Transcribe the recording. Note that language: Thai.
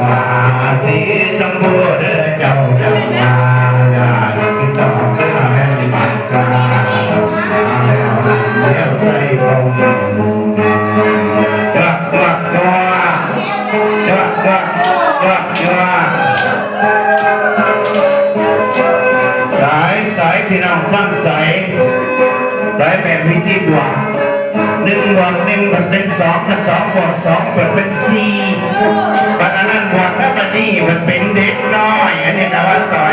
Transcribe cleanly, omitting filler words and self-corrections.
มาสีชมพูเด้อเจ้าจังมาญาติกินตอบเรื่องแม่นบัตรกามาแล้วเลี้ยวใจตรงเดือดเดือดเดือดเดือดเดือดเดือดเดือดสายพี่น้องฟังสายแบบวิธีบวก1 บวก 1มันเป็น2กับ2 บวก 2มันเป็น4ปัจจุบันบวกแล้วมันนี่มันเป็นเด็กน้อยอันนี้นะว่าสอย